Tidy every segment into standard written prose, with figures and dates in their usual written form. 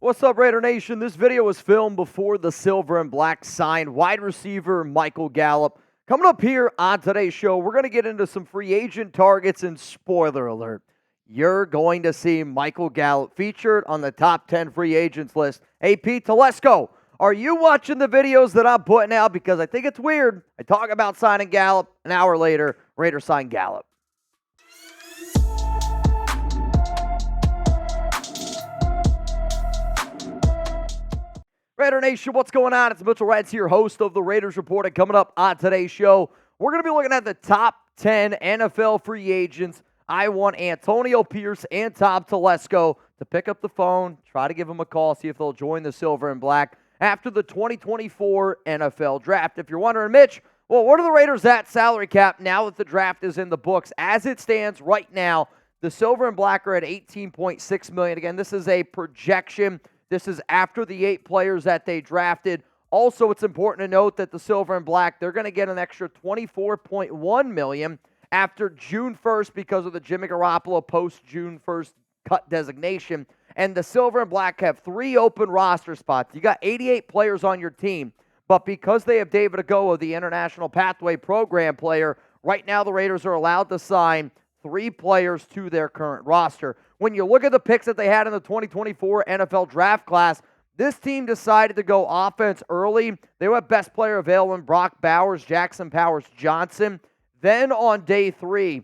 What's up, Raider Nation? This video was filmed before the Silver and Black signed wide receiver Michael Gallup. Coming up here on today's show, we're going to get into some free agent targets, and spoiler alert, you're going to see Michael Gallup featured on the top 10 free agents list. Hey, Pete Telesco, are you watching the videos that I'm putting out? Because I think it's weird. I talk about signing Gallup, an hour later, Raiders sign Gallup. Raider Nation, what's going on? It's Mitchell Renz here, host of the Raiders Report. And coming up on today's show, we're going to be looking at the top 10 NFL free agents. I want Antonio Pierce and Tom Telesco to pick up the phone, try to give them a call, see if they'll join the Silver and Black after the 2024 NFL Draft. If you're wondering, Mitch, well, what are the Raiders at salary cap now that the draft is in the books? As it stands right now, the Silver and Black are at $18.6 million. Again, this is a projection. This is after the 8 players that they drafted. Also, it's important to note that the Silver and Black, they're going to get an extra $24.1 million after June 1st because of the Jimmy Garoppolo post-June 1st cut designation. And the Silver and Black have 3 open roster spots. You got 88 players on your team, but because they have David Ogoa, the International Pathway Program player, right now the Raiders are allowed to sign 3 players to their current roster. When you look at the picks that they had in the 2024 NFL draft class, this team decided to go offense early. They went best player available in Brock Bowers, Jackson Powers-Johnson. Then on day 3,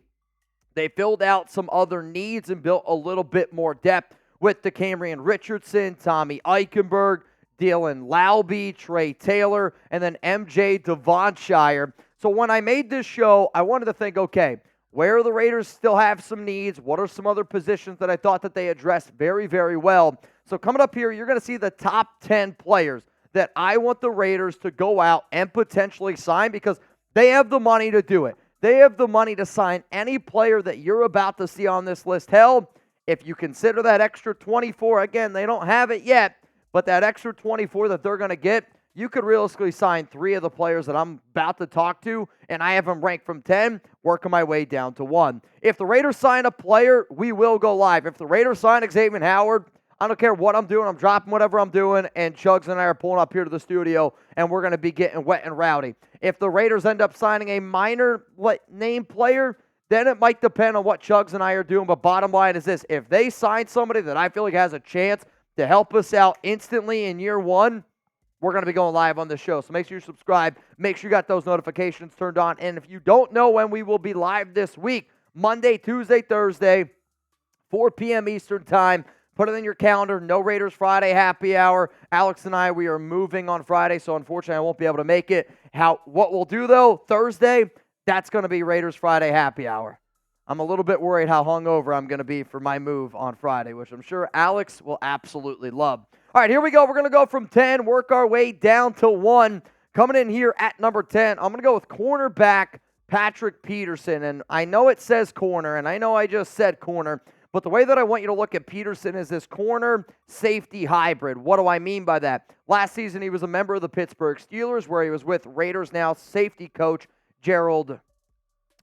they filled out some other needs and built a little bit more depth with DeCamerion Richardson, Tommy Eichenberg, Dylan Laube, Trey Taylor, and then MJ Devonshire. So when I made this show, I wanted to think, okay, where the Raiders still have some needs? What are some other positions that I thought that they addressed very, very well? So coming up here, you're going to see the top 10 players that I want the Raiders to go out and potentially sign because they have the money to do it. They have the money to sign any player that you're about to see on this list. Hell, if you consider that extra 24, again, they don't have it yet, but that extra 24 that they're going to get, you could realistically sign 3 of the players that I'm about to talk to, and I have them ranked from 10, working my way down to 1. If the Raiders sign a player, we will go live. If the Raiders sign Xavien Howard, I don't care what I'm doing. I'm dropping whatever I'm doing, and Chugs and I are pulling up here to the studio, and we're going to be getting wet and rowdy. If the Raiders end up signing a minor name player, then it might depend on what Chugs and I are doing, but bottom line is this. If they sign somebody that I feel like has a chance to help us out instantly in year 1, we're going to be going live on the show. So make sure you subscribe. Make sure you got those notifications turned on. And if you don't know when we will be live this week, Monday, Tuesday, Thursday, 4 p.m. Eastern time, put it in your calendar. No Raiders Friday happy hour. Alex and I, we are moving on Friday, so unfortunately I won't be able to make it. What we'll do, though, Thursday, that's going to be Raiders Friday happy hour. I'm a little bit worried how hungover I'm going to be for my move on Friday, which I'm sure Alex will absolutely love. All right, here we go. We're going to go from 10, work our way down to 1. Coming in here at number 10, I'm going to go with cornerback Patrick Peterson. And I know it says corner, and I know I just said corner, but the way that I want you to look at Peterson is this corner-safety hybrid. What do I mean by that? Last season, he was a member of the Pittsburgh Steelers, where he was with Raiders now safety coach Gerald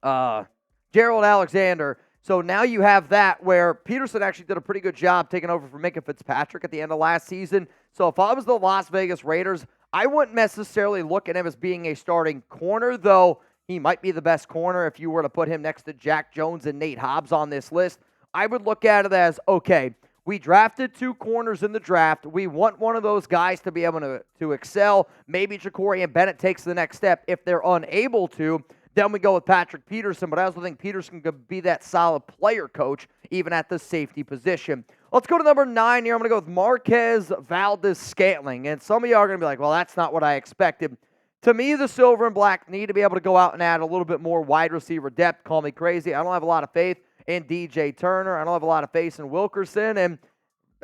Alexander. So now you have that where Peterson actually did a pretty good job taking over for Minka Fitzpatrick at the end of last season. So if I was the Las Vegas Raiders, I wouldn't necessarily look at him as being a starting corner, though he might be the best corner if you were to put him next to Jack Jones and Nate Hobbs on this list. I would look at it as, okay, we drafted 2 corners in the draft. We want one of those guys to be able to excel. Maybe Ja'Cory and Bennett takes the next step. If they're unable to, then we go with Patrick Peterson, but I also think Peterson could be that solid player coach, even at the safety position. Let's go to number 9 here. I'm going to go with Marquez Valdes-Scantling. And some of you are going to be like, well, that's not what I expected. To me, the Silver and Black need to be able to go out and add a little bit more wide receiver depth. Call me crazy. I don't have a lot of faith in DJ Turner. I don't have a lot of faith in Wilkerson. And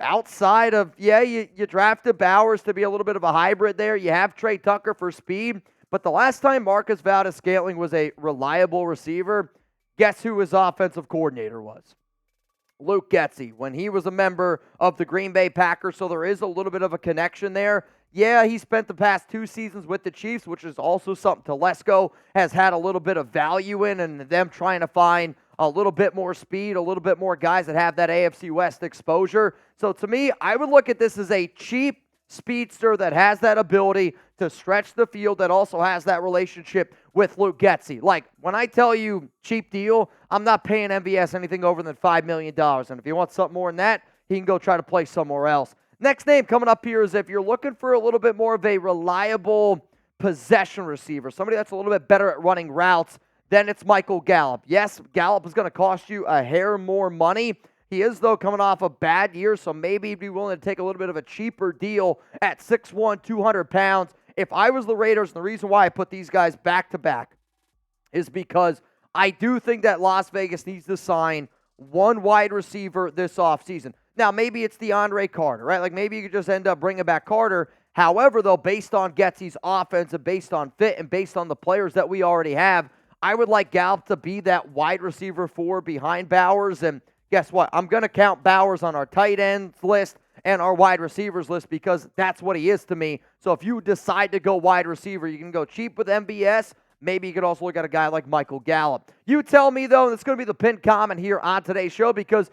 outside of, you drafted Bowers to be a little bit of a hybrid there. You have Trey Tucker for speed. But the last time Marquez Valdes-Scantling was a reliable receiver, guess who his offensive coordinator was? Luke Getsy, when he was a member of the Green Bay Packers, so there is a little bit of a connection there. Yeah, he spent the past 2 seasons with the Chiefs, which is also something Telesco has had a little bit of value in, and them trying to find a little bit more speed, a little bit more guys that have that AFC West exposure. So to me, I would look at this as a cheap speedster that has that ability to stretch the field, that also has that relationship with Luke Getsy. Like, when I tell you cheap deal, I'm not paying MVS anything over than $5 million. And if you want something more than that, he can go try to play somewhere else. Next name coming up here is if you're looking for a little bit more of a reliable possession receiver, somebody that's a little bit better at running routes, then it's Michael Gallup. Yes, Gallup is going to cost you a hair more money. He is, though, coming off a bad year, so maybe he'd be willing to take a little bit of a cheaper deal at 6'1", 200 pounds. If I was the Raiders, and the reason why I put these guys back-to-back is because I do think that Las Vegas needs to sign one wide receiver this offseason. Now, maybe it's DeAndre Carter, right? Like, maybe you could just end up bringing back Carter. However, though, based on Getsy's offense and based on fit and based on the players that we already have, I would like Gallup to be that wide receiver 4 behind Bowers. And guess what? I'm going to count Bowers on our tight ends list and our wide receivers list because that's what he is to me. So if you decide to go wide receiver, you can go cheap with MVS. Maybe you could also look at a guy like Michael Gallup. You tell me, though, and it's going to be the pinned comment here on today's show, because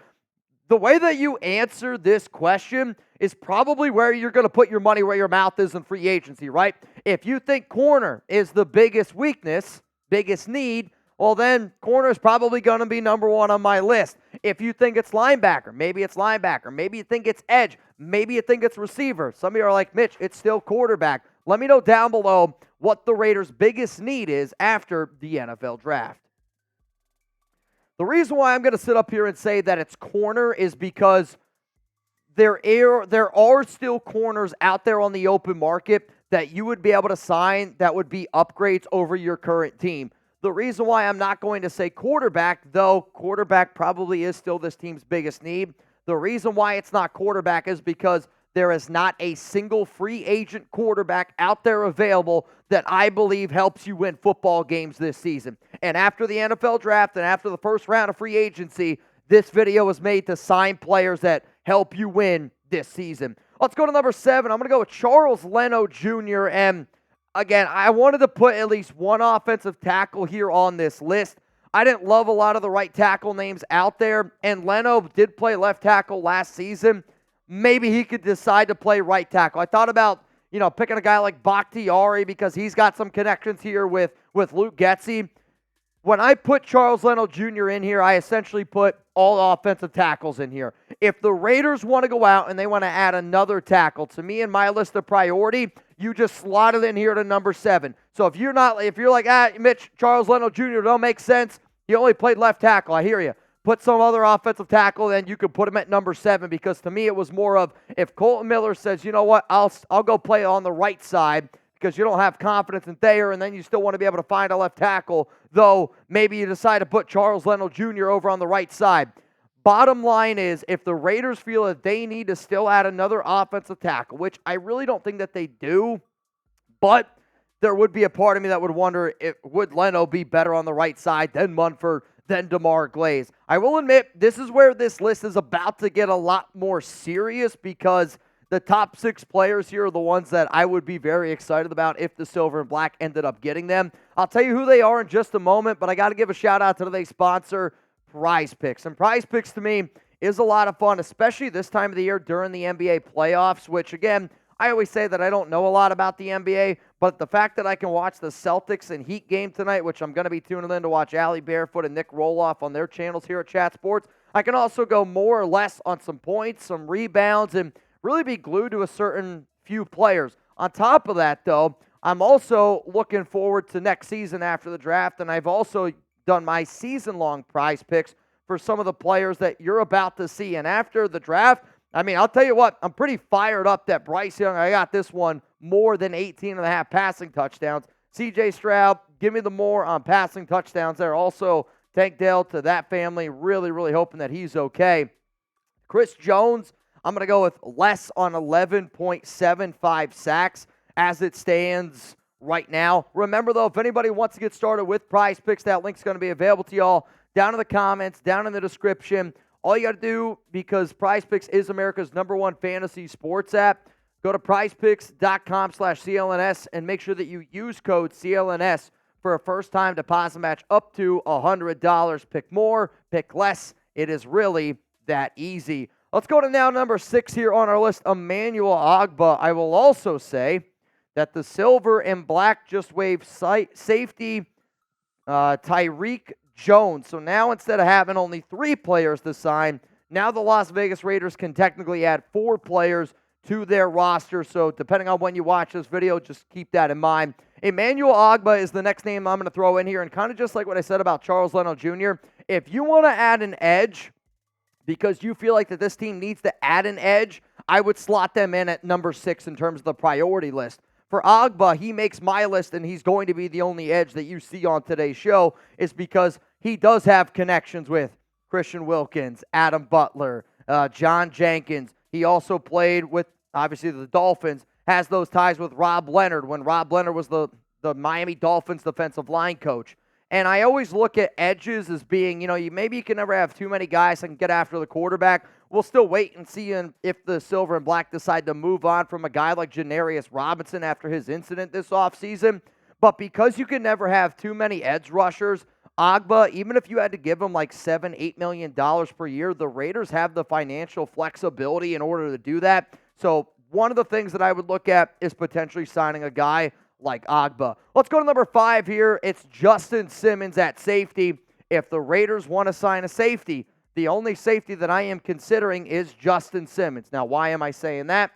the way that you answer this question is probably where you're going to put your money where your mouth is in free agency, right? If you think corner is the biggest weakness, biggest need, well, then corner is probably going to be number one on my list. If you think it's linebacker, maybe it's linebacker. Maybe you think it's edge. Maybe you think it's receiver. Some of you are like, Mitch, it's still quarterback. Let me know down below what the Raiders' biggest need is after the NFL draft. The reason why I'm going to sit up here and say that it's corner is because there are still corners out there on the open market that you would be able to sign that would be upgrades over your current team. The reason why I'm not going to say quarterback, though quarterback probably is still this team's biggest need, the reason why it's not quarterback is because there is not a single free agent quarterback out there available that I believe helps you win football games this season. And after the NFL draft and after the first round of free agency, this video was made to sign players that help you win this season. Let's go to number 7. I'm going to go with Charles Leno Jr. And again, I wanted to put at least one offensive tackle here on this list. I didn't love a lot of the right tackle names out there, and Leno did play left tackle last season. Maybe he could decide to play right tackle. I thought about, picking a guy like Bakhtiari because he's got some connections here with Luke Getsy. When I put Charles Leno Jr. in here, I essentially put all offensive tackles in here. If the Raiders want to go out and they want to add another tackle, to me in my list of priority, you just slot it in here to number 7. So if you're like, Mitch, Charles Leno Jr. don't make sense, he only played left tackle, I hear you. Put some other offensive tackle, then you could put him at number 7, because to me it was more of, if Colton Miller says, you know what, I'll go play on the right side because you don't have confidence in Thayer, and then you still want to be able to find a left tackle, though maybe you decide to put Charles Leno Jr. over on the right side. Bottom line is, if the Raiders feel that they need to still add another offensive tackle, which I really don't think that they do, but there would be a part of me that would wonder, would Leno be better on the right side than Munford, than DeMar Glaze? I will admit, this is where this list is about to get a lot more serious, because the top 6 players here are the ones that I would be very excited about if the Silver and Black ended up getting them. I'll tell you who they are in just a moment, but I got to give a shout out to today's sponsor, Prize Picks. And Prize Picks to me is a lot of fun, especially this time of the year during the NBA playoffs, which again, I always say that I don't know a lot about the NBA, but the fact that I can watch the Celtics and Heat game tonight, which I'm going to be tuning in to watch Allie Barefoot and Nick Roloff on their channels here at Chat Sports, I can also go more or less on some points, some rebounds, and really be glued to a certain few players. On top of that, though, I'm also looking forward to next season after the draft, and I've also done my season-long prize picks for some of the players that you're about to see. And after the draft, I'll tell you what, I'm pretty fired up that Bryce Young, I got this one, more than 18.5 passing touchdowns. C.J. Stroud, give me the more on passing touchdowns there. Also, Tank Dell to that family, really, really hoping that he's okay. Chris Jones, I'm going to go with less on 11.75 sacks as it stands right now. Remember, though, if anybody wants to get started with Prize Picks, that link's going to be available to y'all down in the comments, down in the description. All you got to do, because Prize Picks is America's #1 fantasy sports app, go to prizepicks.com/CLNS and make sure that you use code CLNS for a first-time deposit match up to $100. Pick more, pick less. It is really that easy. Let's go to now number 6 here on our list, Emmanuel Ogbah. I will also say that the silver and black just waived safety Tyreek Jones. So now instead of having only 3 players to sign, now the Las Vegas Raiders can technically add 4 players to their roster. So depending on when you watch this video, just keep that in mind. Emmanuel Ogbah is the next name I'm going to throw in here. And kind of just like what I said about Charles Leno Jr., if you want to add an edge because you feel like that this team needs to add an edge, I would slot them in at number 6 in terms of the priority list. For Ogbah, he makes my list, and he's going to be the only edge that you see on today's show, is because he does have connections with Christian Wilkins, Adam Butler, John Jenkins. He also played with, obviously, the Dolphins, has those ties with Rob Leonard when Rob Leonard was the Miami Dolphins defensive line coach. And I always look at edges as being, maybe you can never have too many guys that can get after the quarterback. We'll still wait and see if the silver and black decide to move on from a guy like Janarius Robinson after his incident this offseason. But because you can never have too many edge rushers, Ogbah, even if you had to give him like $7-8 million per year, the Raiders have the financial flexibility in order to do that. So one of the things that I would look at is potentially signing a guy like Ogbah. Let's go to number 5 here. It's Justin Simmons at safety. If the Raiders want to sign a safety, the only safety that I am considering is Justin Simmons. Now, why am I saying that?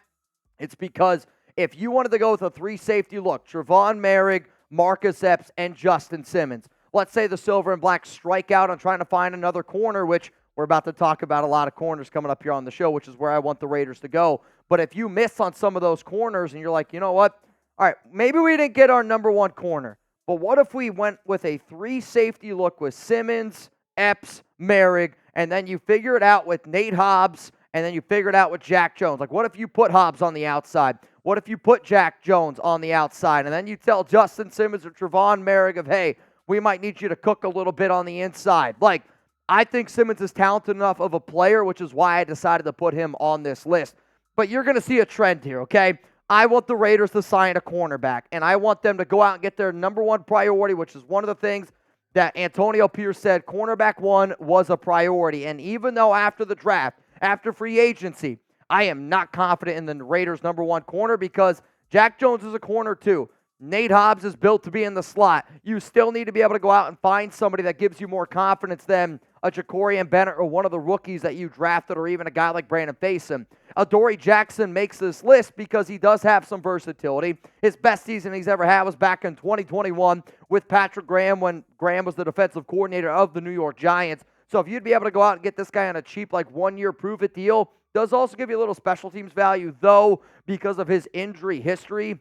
It's because if you wanted to go with a 3-safety look, Trevon Merrick, Marcus Epps, and Justin Simmons, let's say the silver and black strike out on trying to find another corner, which we're about to talk about a lot of corners coming up here on the show, which is where I want the Raiders to go. But if you miss on some of those corners and you're like, you know what? All right, maybe we didn't get our number 1 corner, but what if we went with a 3-safety look with Simmons, Epps, Merrick, and then you figure it out with Nate Hobbs, and then you figure it out with Jack Jones? Like, what if you put Hobbs on the outside? What if you put Jack Jones on the outside? And then you tell Justin Simmons or Trevon Merrick of, hey, we might need you to cook a little bit on the inside. Like, I think Simmons is talented enough of a player, which is why I decided to put him on this list. But you're going to see a trend here, okay? I want the Raiders to sign a cornerback, and I want them to go out and get their number 1 priority, which is one of the things that Antonio Pierce said cornerback 1 was a priority. And even though after the draft, after free agency, I am not confident in the Raiders' number 1 corner because Jack Jones is a corner too. Nate Hobbs is built to be in the slot. You still need to be able to go out and find somebody that gives you more confidence than a Jacorian Bennett or one of the rookies that you drafted, or even a guy like Brandon Faison. Adoree Jackson makes this list because he does have some versatility. His best season he's ever had was back in 2021 with Patrick Graham when Graham was the defensive coordinator of the New York Giants. So if you'd be able to go out and get this guy on a cheap, like 1-year prove-it deal, does also give you a little special teams value, though, because of his injury history.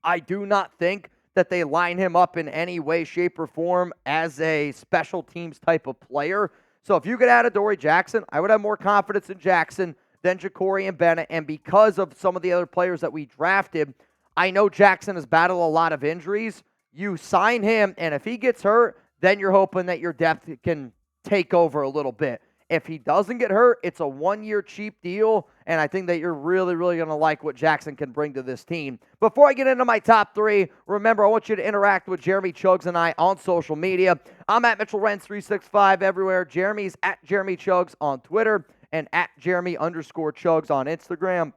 I do not think that they line him up in any way, shape, or form as a special teams type of player. So if you could add Adoree Jackson, I would have more confidence in Jackson than Jacorian Bennett. And because of some of the other players that we drafted, I know Jackson has battled a lot of injuries. You sign him, and if he gets hurt, then you're hoping that your depth can take over a little bit. If he doesn't get hurt, it's a 1-year cheap deal, and I think that you're really, really going to like what Jackson can bring to this team. Before I get into my top 3, remember, I want you to interact with Jeremy Chugs and I on social media. I'm at Mitchell Renz 365 everywhere. Jeremy's at Jeremy Chugs on Twitter and at Jeremy_Chugs on Instagram.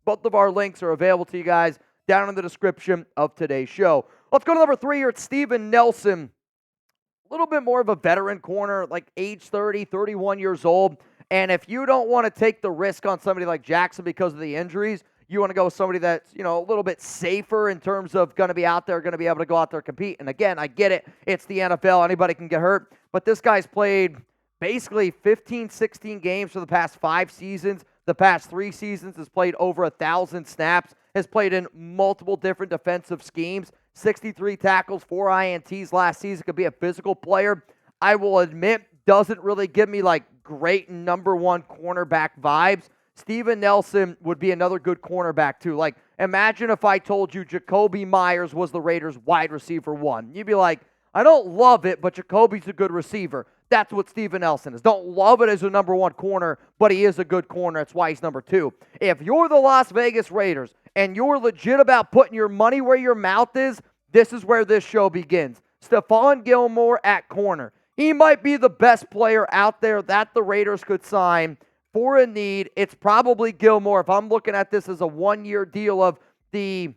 Both of our links are available to you guys down in the description of today's show. Let's go to number 3 here. It's Steven Nelson. A little bit more of a veteran corner, like age 30, 31 years old. And if you don't want to take the risk on somebody like Jackson because of the injuries, you want to go with somebody that's, a little bit safer in terms of going to be out there, going to be able to go out there and compete. And again, I get it. It's the NFL. Anybody can get hurt. But this guy's played basically 15, 16 games for the past 5 seasons. The past 3 seasons has played over 1,000 snaps, has played in multiple different defensive schemes. 63 tackles, 4 INTs last season. Could be a physical player. I will admit, doesn't really give me like great number 1 cornerback vibes. Steven Nelson would be another good cornerback too. Like, imagine if I told you Jacoby Myers was the Raiders wide receiver 1. You'd be like, I don't love it, but Jacoby's a good receiver. That's what Steven Nelson is. Don't love it as a number 1 corner, but he is a good corner. That's why he's number 2. If you're the Las Vegas Raiders and you're legit about putting your money where your mouth is, this is where this show begins. Stephon Gilmore at corner. He might be the best player out there that the Raiders could sign for a need. It's probably Gilmore. If I'm looking at this as a one-year deal of the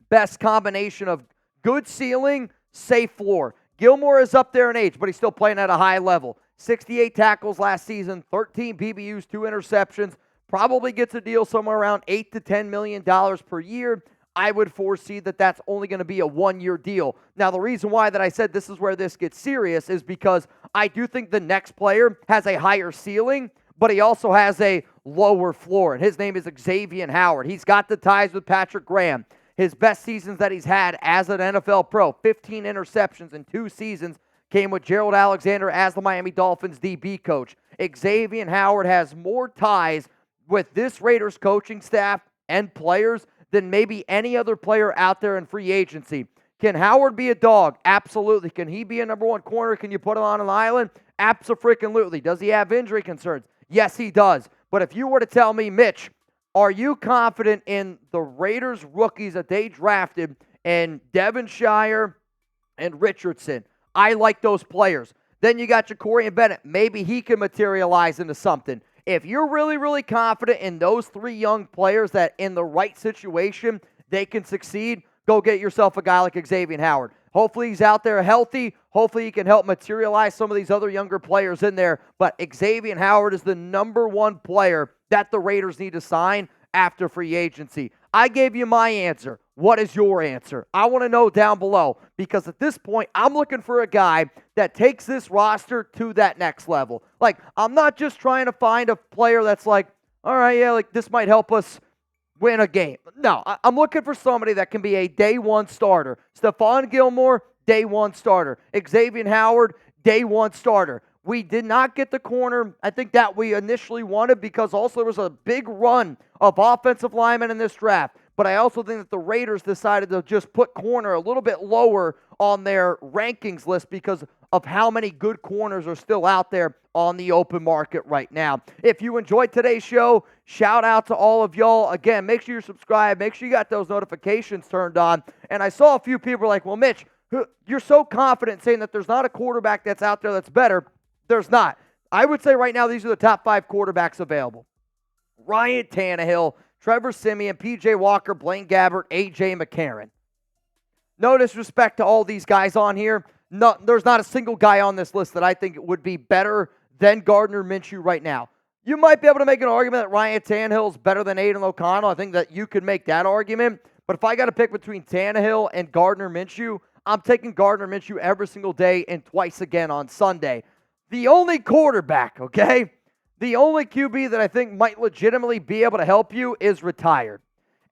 best combination of good ceiling, safe floor. Gilmore is up there in age, but he's still playing at a high level. 68 tackles last season, 13 PBUs, 2 interceptions. Probably gets a deal somewhere around $8 to $10 million per year. I would foresee that that's only going to be a one-year deal. Now, the reason why that I said this is where this gets serious is because I do think the next player has a higher ceiling, but he also has a lower floor, and his name is Xavien Howard. He's got the ties with Patrick Graham. His best seasons that he's had as an NFL pro, 15 interceptions in 2 seasons, came with Gerald Alexander as the Miami Dolphins DB coach. Xavien Howard has more ties with this Raiders coaching staff and players than maybe any other player out there in free agency. Can Howard be a dog? Absolutely. Can he be a number 1 corner? Can you put him on an island? Abso-freaking-lutely. Does he have injury concerns? Yes, he does. But if you were to tell me, Mitch, are you confident in the Raiders rookies that they drafted in Devonshire and Richardson? I like those players. Then you got Ja'Cory Bennett. Maybe he can materialize into something. If you're really, really confident in those 3 young players that in the right situation, they can succeed, go get yourself a guy like Xavien Howard. Hopefully he's out there healthy. Hopefully he can help materialize some of these other younger players in there. But Xavien Howard is the number 1 player that the Raiders need to sign after free agency. I gave you my answer. What is your answer? I want to know down below, because at this point, I'm looking for a guy that takes this roster to that next level. Like, I'm not just trying to find a player that's like, all right, yeah, like this might help us win a game. No, I'm looking for somebody that can be a day 1 starter. Stephon Gilmore, day 1 starter. Xavien Howard, day 1 starter. We did not get the corner, I think, that we initially wanted, because also there was a big run of offensive linemen in this draft. But I also think that the Raiders decided to just put corner a little bit lower on their rankings list because of how many good corners are still out there on the open market right now. If you enjoyed today's show, shout out to all of y'all. Again, make sure you're subscribed. Make sure you got those notifications turned on. And I saw a few people like, well, Mitch, you're so confident saying that there's not a quarterback that's out there that's better. There's not. I would say right now these are the top 5 quarterbacks available. Ryan Tannehill, Trevor Siemian, P.J. Walker, Blaine Gabbert, A.J. McCarron. No disrespect to all these guys on here. No, there's not a single guy on this list that I think would be better than Gardner Minshew right now. You might be able to make an argument that Ryan Tannehill is better than Aidan O'Connell. I think that you could make that argument. But if I got to pick between Tannehill and Gardner Minshew, I'm taking Gardner Minshew every single day and twice again on Sunday. The only quarterback, okay, the only QB that I think might legitimately be able to help you is retired.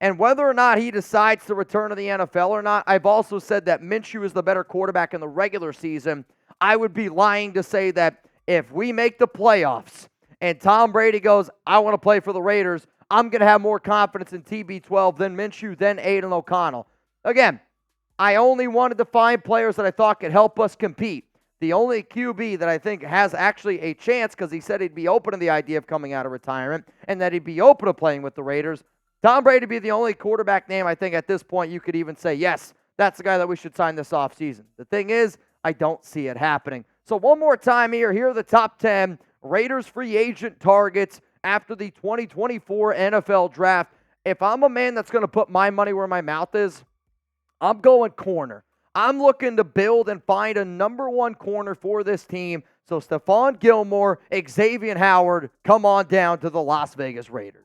And whether or not he decides to return to the NFL or not, I've also said that Minshew is the better quarterback in the regular season. I would be lying to say that if we make the playoffs and Tom Brady goes, I want to play for the Raiders, I'm going to have more confidence in TB12 than Minshew, than Aidan O'Connell. Again, I only wanted to find players that I thought could help us compete. The only QB that I think has actually a chance, because he said he'd be open to the idea of coming out of retirement and that he'd be open to playing with the Raiders, Tom Brady would be the only quarterback name I think at this point you could even say, yes, that's the guy that we should sign this offseason. The thing is, I don't see it happening. So one more time here are the top 10 Raiders free agent targets after the 2024 NFL Draft. If I'm a man that's going to put my money where my mouth is, I'm going corner. I'm looking to build and find a number 1 corner for this team. So Stephon Gilmore, Xavien Howard, come on down to the Las Vegas Raiders.